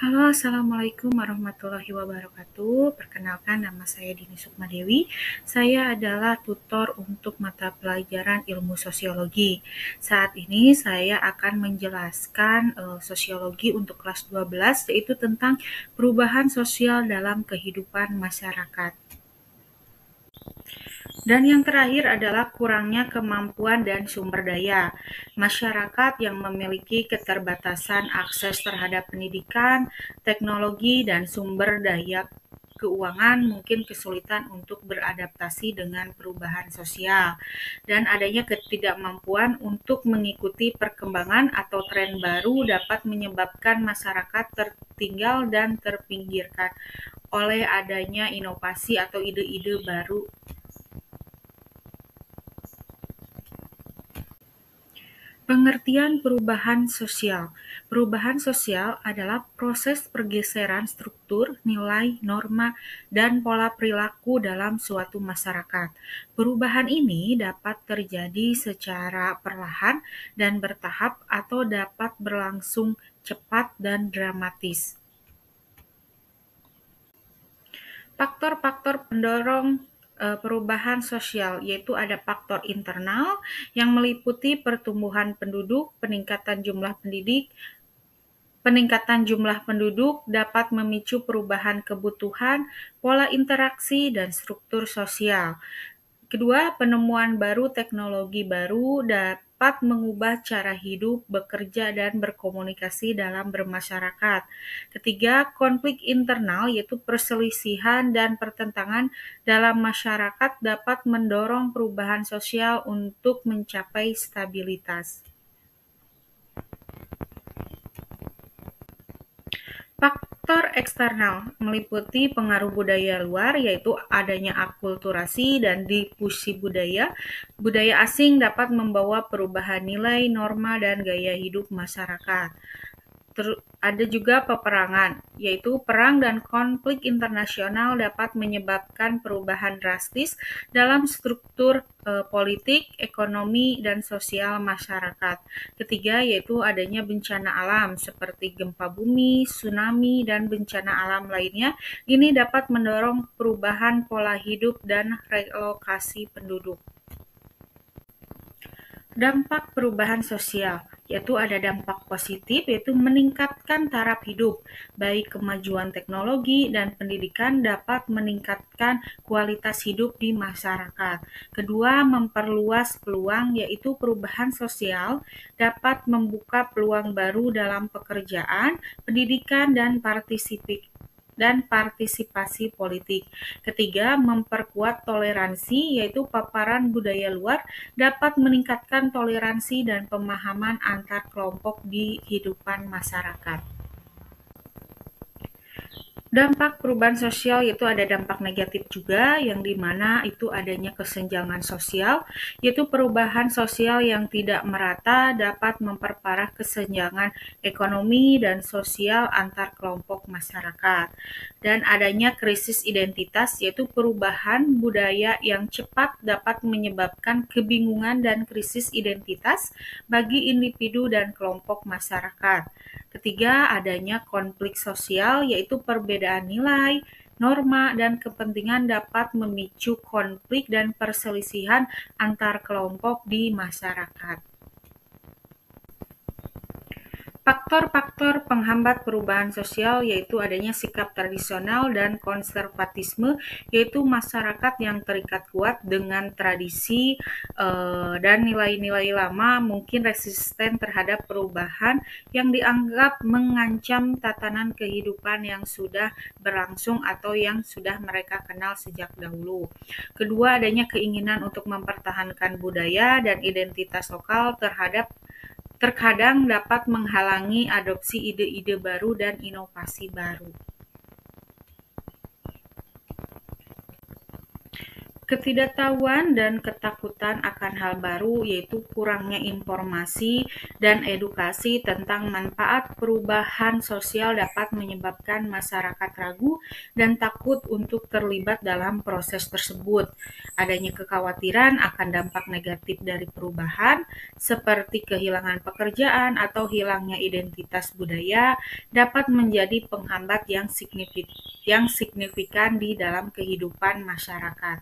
Halo, Assalamualaikum warahmatullahi wabarakatuh. Perkenalkan, nama saya Dini Sukmadewi. Saya adalah tutor untuk mata pelajaran ilmu sosiologi. Saat ini saya akan menjelaskan sosiologi untuk kelas 12, yaitu tentang perubahan sosial dalam kehidupan masyarakat. Dan yang terakhir adalah kurangnya kemampuan dan sumber daya. Masyarakat yang memiliki keterbatasan akses terhadap pendidikan, teknologi, dan sumber daya keuangan mungkin kesulitan untuk beradaptasi dengan perubahan sosial. Dan adanya ketidakmampuan untuk mengikuti perkembangan atau tren baru dapat menyebabkan masyarakat tertinggal dan terpinggirkan oleh adanya inovasi atau ide-ide baru. Pengertian perubahan sosial. Perubahan sosial adalah proses pergeseran struktur, nilai, norma, dan pola perilaku dalam suatu masyarakat. Perubahan ini dapat terjadi secara perlahan dan bertahap atau dapat berlangsung cepat dan dramatis. Faktor-faktor pendorong perubahan sosial, yaitu ada faktor internal yang meliputi pertumbuhan penduduk, peningkatan jumlah penduduk dapat memicu perubahan kebutuhan, pola interaksi, dan struktur sosial. Kedua, penemuan baru, teknologi baru dapat mengubah cara hidup, bekerja, dan berkomunikasi dalam bermasyarakat. Ketiga, konflik internal, yaitu perselisihan dan pertentangan dalam masyarakat dapat mendorong perubahan sosial untuk mencapai stabilitas. Faktor eksternal meliputi pengaruh budaya luar, yaitu adanya akulturasi dan difusi budaya. Budaya asing dapat membawa perubahan nilai, norma, dan gaya hidup masyarakat. Ada juga peperangan, yaitu perang dan konflik internasional dapat menyebabkan perubahan drastis dalam struktur politik, ekonomi, dan sosial masyarakat. Ketiga, yaitu adanya bencana alam seperti gempa bumi, tsunami, dan bencana alam lainnya. Ini dapat mendorong perubahan pola hidup dan relokasi penduduk. Dampak perubahan sosial, yaitu ada dampak positif, yaitu meningkatkan taraf hidup, baik kemajuan teknologi dan pendidikan dapat meningkatkan kualitas hidup di masyarakat. Kedua, memperluas peluang, yaitu perubahan sosial dapat membuka peluang baru dalam pekerjaan, pendidikan, dan partisipasi politik. Ketiga, memperkuat toleransi, yaitu paparan budaya luar dapat meningkatkan toleransi dan pemahaman antar kelompok di kehidupan masyarakat. Dampak perubahan sosial yaitu ada dampak negatif juga, yang dimana itu adanya kesenjangan sosial, yaitu perubahan sosial yang tidak merata dapat memperparah kesenjangan ekonomi dan sosial antar kelompok masyarakat. Dan adanya krisis identitas, yaitu perubahan budaya yang cepat dapat menyebabkan kebingungan dan krisis identitas bagi individu dan kelompok masyarakat. Ketiga, adanya konflik sosial, yaitu perbedaan nilai, norma, dan kepentingan dapat memicu konflik dan perselisihan antar kelompok di masyarakat. Faktor-faktor penghambat perubahan sosial yaitu adanya sikap tradisional dan konservatisme, yaitu masyarakat yang terikat kuat dengan tradisi dan nilai-nilai lama mungkin resisten terhadap perubahan yang dianggap mengancam tatanan kehidupan yang sudah berlangsung atau yang sudah mereka kenal sejak dahulu. Kedua, adanya keinginan untuk mempertahankan budaya dan identitas lokal terkadang dapat menghalangi adopsi ide-ide baru dan inovasi baru. Ketidaktahuan dan ketakutan akan hal baru, yaitu kurangnya informasi dan edukasi tentang manfaat perubahan sosial dapat menyebabkan masyarakat ragu dan takut untuk terlibat dalam proses tersebut. Adanya kekhawatiran akan dampak negatif dari perubahan, seperti kehilangan pekerjaan atau hilangnya identitas budaya, dapat menjadi penghambat yang signifikan di dalam kehidupan masyarakat.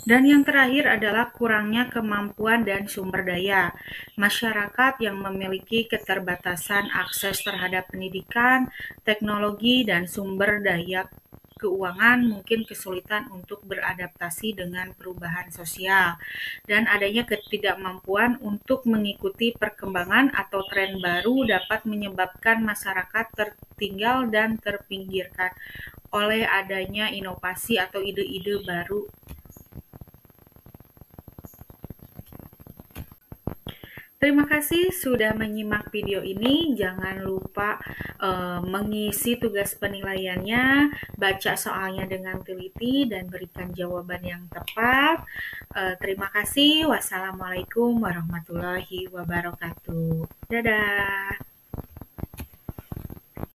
Dan yang terakhir adalah kurangnya kemampuan dan sumber daya. Masyarakat yang memiliki keterbatasan akses terhadap pendidikan, teknologi, dan sumber daya keuangan mungkin kesulitan untuk beradaptasi dengan perubahan sosial. Dan adanya ketidakmampuan untuk mengikuti perkembangan atau tren baru dapat menyebabkan masyarakat tertinggal dan terpinggirkan oleh adanya inovasi atau ide-ide baru. Terima kasih sudah menyimak video ini. Jangan lupa mengisi tugas penilaiannya, baca soalnya dengan teliti, dan berikan jawaban yang tepat. Terima kasih. Wassalamualaikum warahmatullahi wabarakatuh. Dadah.